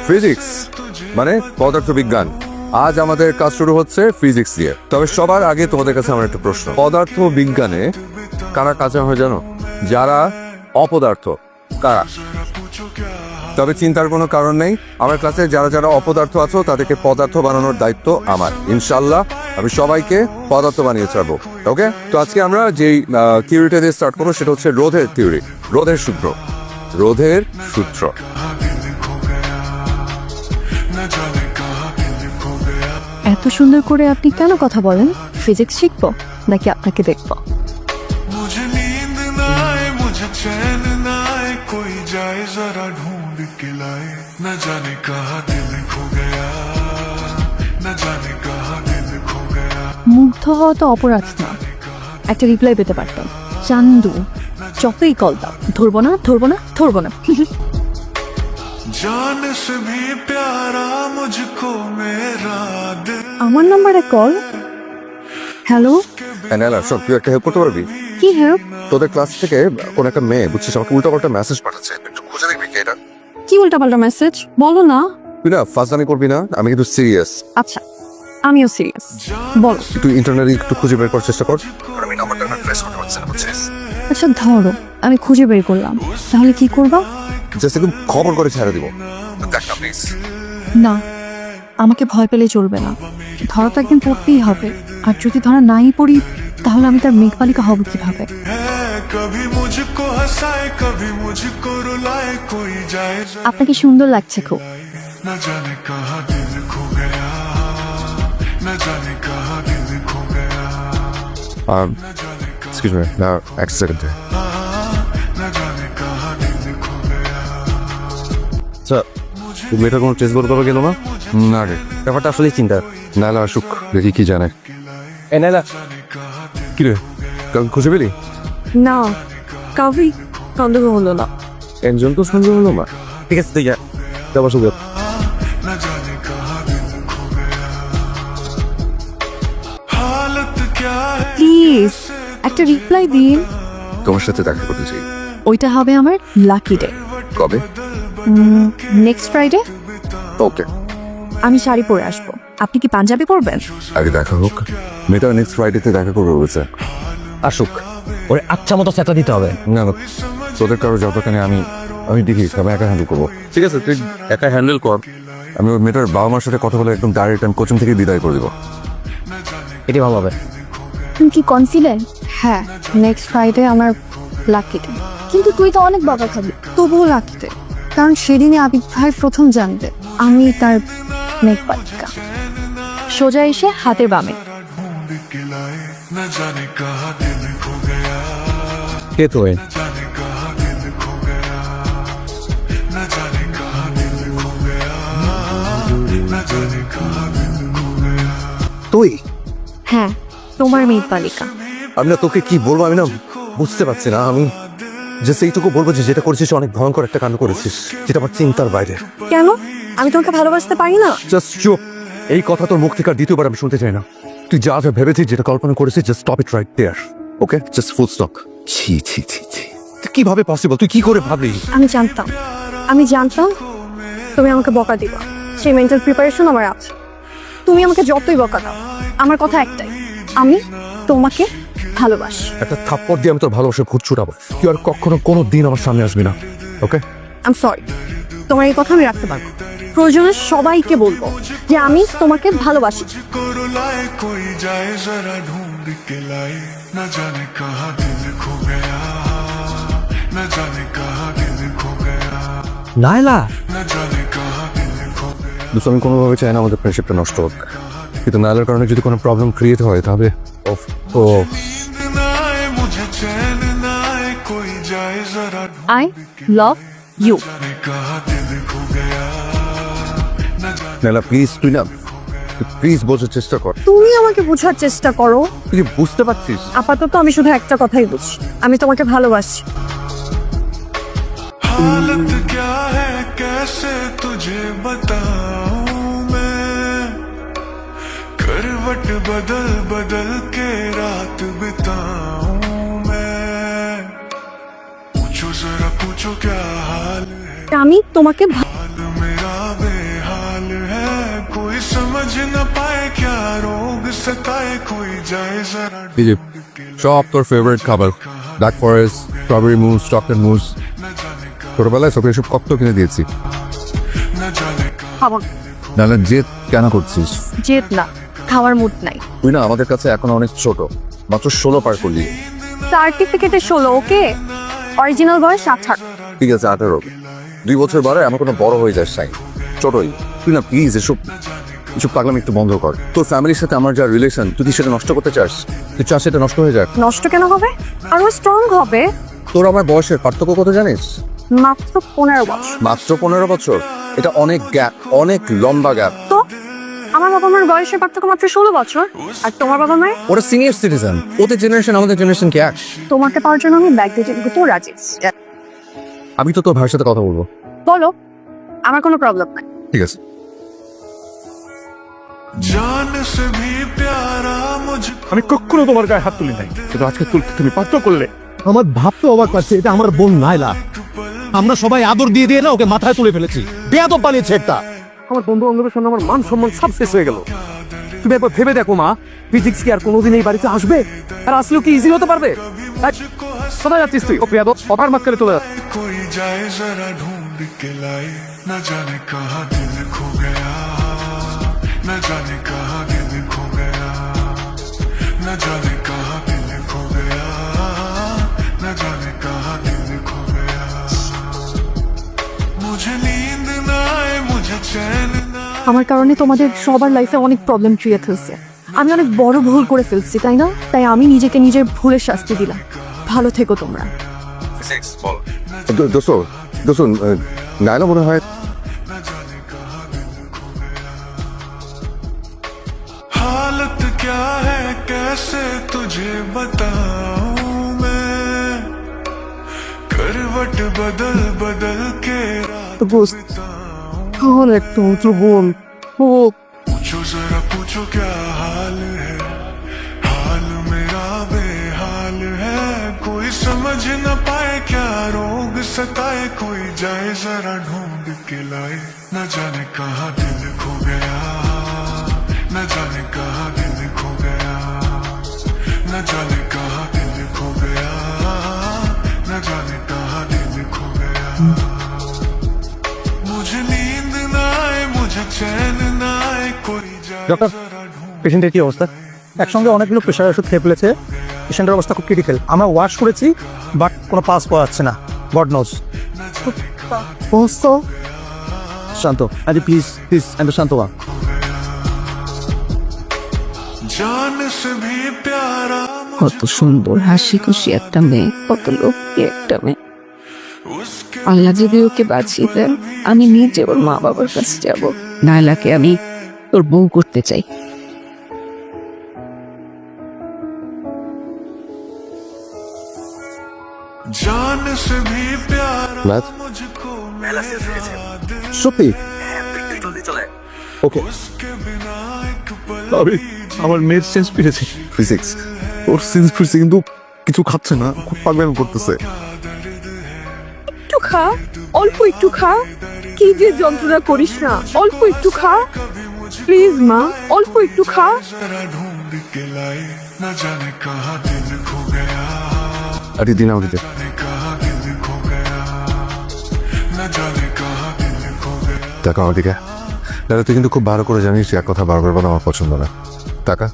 Physics মানে পদার্থবিজ্ঞান। আজ আমাদের কাজ শুরু হচ্ছে ফিজিক্স দিয়ে। তবে সবার আগে তোমাদের কাছে আমার একটা প্রশ্ন, পদার্থ বিজ্ঞানে কারা কাঁচা হয় জানো? যারা অপদার্থ। কারা? তবে চিন্তার কোনো কারণ নেই, আমার ক্লাসে যারা যারা অপদার্থ আছো তাদেরকে পদার্থ বানানোর দায়িত্ব আমার। ইনশাল্লাহ আমি সবাইকে পদার্থ বানিয়ে ছাড়বো। ওকে, তো আজকে আমরা যেই থিওরিটা দিয়ে স্টার্ট করবো সেটা হচ্ছে রোধের থিওরি, রোধের সূত্র। রোধের সূত্র এত সুন্দর করে আপনি কেন কথা বলেন? ফিজিক্স শিখবো নাকি আপনাকে দেখবো? मुझे नींद ना आए, मुझे चैन ना आए, कोई जाए जरा ढूंढ के लाए, न जाने कहाँ दिल खो गया, न जाने कहाँ दिल खो गया। মুগ্ধ হওয়া তো অপরাধ না, একটা রিপ্লাই পেতে পারতাম। চান্দু যতই কল দাও, ধরবো না ধরবো না ধরবো না। जान से भी प्यारा मुझको मेरा दिल। আমার নাম্বারে কল। হ্যালো, সব তুই একটা হেল্প করতে পারবি? কি হেল্প? তোদের ক্লাস থেকে কোন একটা মেয়ে বুঝছিস আমাকে উল্টাপাল্টা মেসেজ পাঠাচ্ছে, একটু খুঁজে দেখবি কি এটা? কি উল্টাপাল্টা মেসেজ? বলো না। তুই না ফাজলামি করবি না, আমি কিন্তু সিরিয়াস। আচ্ছা, আমিও সিরিয়াস, বলো। তুই ইন্টারনেটে একটু খুঁজে বের করার চেষ্টা কর। আমি নাম্বারটা না ট্রেস করতে পারছি না, বুঝছিস? আচ্ছা ধরো, আমি খুঁজে বের করলাম, তাহলে কি করবা? জাস্ট একদম খবর করে ছেড়ে দিব। দেখ না প্লিজ। না, আমাকে ভয় পেলে চলবে না, ধরা তো একদিন পড়তেই হবে। আর যদি ধরা নাই পড়ি, তাহলে আমি তার মেঘবালিকা হব কিভাবে? है कभी मुझको हंसाए, कभी मुझको रुलाए, कोई जाए जरा আপনাকে সুন্দর লাগছে খুব। न जाने कहाँ दिल खो गया, न जाने कहाँ दिल खो गया, न जाने এক্সকিউজ মি, না এক সেকেন্ড। न जाने कहाँ दिल खो गया। স্যার, তুমি এটা কোনো টেস্ট বল করা গেল না? না রে, ব্যাপারটা আসলে চিন্তা। নাইলা আসুক, দেখি কি জানে। এ নাইলা, কি রে, কাউকে খুঁজে পেলি? না, কাউরি সন্দেহ হলো না। একজন তো সন্দেহ হলো না। ঠিক আছে, তুই যা, যাবার সুযোগ। न जाने कहाँ दिल खो गया, हालत क्या है। প্লিজ একটা রিপ্লাই দিন। তোমার সাথে দেখা করতে চাই। ওইটা হবে আমার লাকি ডে। কবে? Next Friday. ওকে, আমি শাড়ি পরে আসবো, আপনি কি পাঞ্জাবি পরবেন? আগে দেখা হোক। মেয়েটা নেক্সট ফ্রাইডেতে দেখা করবে বলছে। আসুক, ওরে আচ্ছা মতো চেতা দিতে হবে। না না, তোদের কারো যতখানি আমি দেখি আমি একা হ্যান্ডেল করবো। ঠিক আছে, তুই একা হ্যান্ডেল কর। আমি ওই মেয়েটার বাবা মার সাথে কথা বলে একদম ডাইরেক্ট আমি কোচিং থেকে বিদায় করে দিব। এটি ভালো হবে। তুমি কি কনফিডেন্ট? হ্যাঁ, নেক্সট ফ্রাইডে আমার লাকি ডে। কিন্তু তুই তো অনেক বকা খাবি। তবুও লাকি ডে, কারণ সেদিনে আবিদ ভাই প্রথম জানবে আমি তার মেঘবালিকা। সোজা এসে হাতের বামে। ढूंढ के लाए, न जाने कहाँ दिल खो गया, কে তো न जाने कहाँ दिल खो गया, न जाने कहाँ दिल खो गया, न जाने कहाँ दिल खो गया। তুই? হ্যাঁ, তোমার মেঘবালিকা। আমি না তোকে কি বলবো, আমি না বুঝতে পারছি না। আমি জাস্ট এইটুকু বলবো যে যেটা করেছিস অনেক ভয়ঙ্কর একটা কাণ্ড করেছিস, যেটা আমার চিন্তার বাইরে। কেন? আমি তোমাকে ভালোবাসতে পারি না? জাস্ট চুপ। এই কথা তোর মুখ থেকে আর দ্বিতীয়বার আমি শুনতে চাই না। তুই যা যা ভেবেছিস, যেটা কল্পনা করেছিস, just stop it right there. Okay, just full stop. ছি ছি ছি ছি, কিভাবে পসিবল? তুই কি করে ভাবলি? আমি জানতাম তুমি আমাকে বকা দিবা, সেই মেন্টাল প্রিপারেশন আমার আছে। তুমি আমাকে যতই বকা দাও, আমার কথা একটাই, আমি তোমাকে ভালোবাসি। একটা থাপ্পড় দিয়ে আমি তোর ভালোবাসার ভূত ছুটাবো। তুই আর কখনো কোনো দিন আমার সামনে আসবি না, ওকে? আই এম সরি, তোমার এই কথা আমি রাখতে পারবো। প্রয়োজনে সবাইকে বলবো যে আমি তোমাকে ভালোবাসি। मुझको रुलाए, कोई जाए जरा ढूंढ के लाए, न जाने कहाँ दिल खो गया, न जाने कहाँ दिल खो गया, নাইলা, न जाने कहाँ दिल खो गया। দোস্ত, আমি কোনোভাবে চাই না আমাদের ফ্রেন্ডশিপটা নষ্ট হোক, কিন্তু নাইলার কারণে যদি কোনো প্রবলেম ক্রিয়েট হয় তাহলে ও नींद ना आए, मुझे चैन ना आए, कोई जाए जरा ढूंढ আই লাভ ইউ। जाने कहाँ दिल खो गया, न जाने নাইলা প্লিজ, তুই না প্লিজ বোঝার চেষ্টা কর। তুমি আমাকে বোঝার চেষ্টা করো। তুই কি বুঝতে পারছিস? আপাতত আমি শুধু একটা কথাই বুঝি, আমি তোমাকে ভালোবাসি। हालत क्या है, कैसे तुझे बताऊं मैं, करवट बदल बदल के रात बिताऊं मैं, पूछो जरा पूछो क्या हाल है, আমি তোমাকে हाल समझ न पाए क्या रोग सताए कोई जाए जरा এই যে সব তোর ফেভারিট খাবার, ব্ল্যাক ফরেস্ট, স্ট্রবেরি মুস, চকলেট মুস, ছোটবেলায় সব এসব কত কিনে দিয়েছি। न जाने খাবো না। নাহলে জেদ কেন করছিস? জেদ না, খাওয়ার মুড নাই। তুই না আমাদের কাছে এখন অনেক ছোট, মাত্র 16 পার করলি। সার্টিফিকেটে 16, ওকে? অরিজিনাল বয়স 18। ঠিক আছে 18, 2 বছর বাড়ে আমার কোনো বড় হয়ে যায় সাইন, ছোটই। তুই না প্লিজ এসব পাগলামি একটু বন্ধ কর। তোর ফ্যামিলির সাথে আমার যা রিলেশন, তুই কি সেটা নষ্ট করতে চাস? তুই চাস সেটা নষ্ট হয়ে যাক? নষ্ট কেন হবে? আরো স্ট্রং হবে। তোর আমার বয়সের পার্থক্য কত জানিস? মাত্র 15 বছর। মাত্র 15 বছর? এটা অনেক গ্যাপ, অনেক লম্বা গ্যাপ। তো আমার বাবা মার বয়সের পার্থক্য মাত্র 16 বছর, আর তোমার বাবা মায়ের? ওরা সিনিয়র সিটিজেন, ওদের জেনারেশন আমাদের জেনারেশন কি এক? তোমাকে পাওয়ার জন্য আমি ব্যাগ দিয়ে তো রাজি। আমি তো তোর ভাইয়ের সাথে কথা বলবো। বলো, আমার কোনো প্রবলেম নাই। ঠিক আছে। जान से भी प्यारा मुझको আমি কখনো তোমার গায়ে হাত তুলি নাই, কিন্তু আজকে তুলতে তুমি বাধ্য করলে। আমার ভাবতে অবাক লাগছে, এটা আমার বোন নাইলা। আমরা সবাই আদর দিয়ে দিয়ে না ওকে মাথায় তুলে ফেলেছি, বেয়াদব বানিয়েছে একটা। আমার বন্ধু বান্ধবের সামনে আমার মান সম্মান সব শেষ হয়ে গেল। তুমি একবার ভেবে দেখো মা, ফিজিক্স কি আর কোনোদিন এই বাড়িতে আসবে? আর আসলেও কি ইজি হতে পারবে? কোথায় যাচ্ছিস তুই? ও বেয়াদব, অপার মাঝখানে চলে যাচ্ছে। कोई जाए जरा ढूंढ के लाए न जाने कहाँ दिल खो गया न जाने कहाँ दिल खो गया न जाने कहाँ दिल खो गया न जाने कहाँ दिल खो गया मुझे नींद ना आए मुझे चैन ना আমার কারণে তোমাদের সবার লাইফে অনেক প্রবলেম ক্রিয়েট হয়েছে। আমি অনেক বড় ভুল করে ফেলছি, তাই না? তাই আমি নিজেকে নিজের ভুলের শাস্তি দিলাম। ভালো থেকো তোমরা। দোস্ত, নাইলা মনে হয় हालत क्या है कैसे तुझे बताऊं मैं करवट बदल बदल के रात তাহলে একটু উঁচু বল। पूछो जरा पूछो क्या हाल है हाल मेरा बेहाल है कोई समझ न पाए क्या रोग सताए कोई जाए जरा ढूंढ के लाए न जाने कहाँ दिल खो गया न जाने कहाँ दिल खो गया न जाने कहाँ दिल खो गया न जाने कहाँ दिल खो गया मुझे नींद ना आए मुझे चैन ना आए कोई जाए ডক্টর, जरा ढूंढ পেশেন্টের কি অবস্থা? একসঙ্গে অনেকগুলো প্রেশার ওষুধ খেয়ে ফেলেছে। পেশেন্টের অবস্থা খুব ক্রিটিক্যাল। আমরা ওয়াশ করেছি, বাট কোনো পাস পাওয়া যাচ্ছে না। God nose. শান্ত, আরে প্লিজ প্লিজ, আমি শান্ত হওয়া। जान से भी प्यारा কত সুন্দর হাসি খুশি একটা মেয়ে, কত লক্ষ্মী একটা মেয়ে। उसके আল্লাহ যদি ওকে বাঁচিয়ে দেন, আমি নিজে ওর মা বাবার কাছে যাব। নাইলাকে আমি তোর বউ করতে চাই। जान से भी प्यारा ম্যাথ मुझको मेरा दिल সত্যি? ওকে। उसके बिना एक पल আমি আমার মেয়ের সেন্স ফিরেছে। ফিজিক্স ওর সিন্স ফিরছে, কিন্তু কিছু খাচ্ছে না, খুব পাগলামি করতেছে। একটু খা, অল্প একটু খা। কি যে যন্ত্রণা করিস না, অল্প একটু খা প্লিজ মা, অল্প একটু খা। जरा ढूंढ के लाए न जाने कहाँ दिल खो गया আরে দিন আমাকে দে। न कहाँ दिल खो गया न जाने कहाँ दिल खो गया টাকা আমার দিকে। দাদা তুই কিন্তু খুব ভালো করে জানিস এক কথা বারবার বলা আমার পছন্দ না। টাকা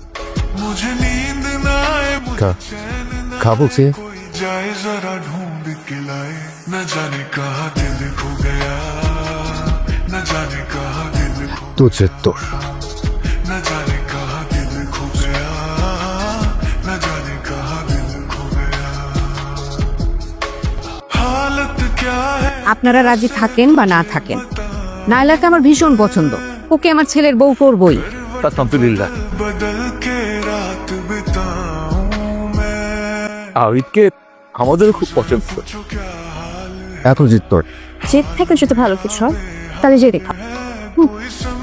मुझे नींद ना आए খা, मुझे चैन ना খা বলছি। कोई जाए जरा ढूंढ के लाए न जाने कहाँ दिल खो गया न जाने कहाँ दिल खो তো তোর न जाने कहाँ दिल खो गया न जाने कहाँ दिल खो गया हालत क्या है আপনারা রাজি থাকেন বা না থাকেন, নাইলাকে আমার ভীষণ পছন্দ। ওকে আমার ছেলের বউ করবই। আলহামদুলিল্লাহ। बदल के रात बिताऊं मैं আবিদকে আমাদের খুব পছন্দ। जो क्या हाल है এত জিত তোর। জেদ থেকে যদি ভালো কিছু হয় তাহলে জেদে খা। कोई समझ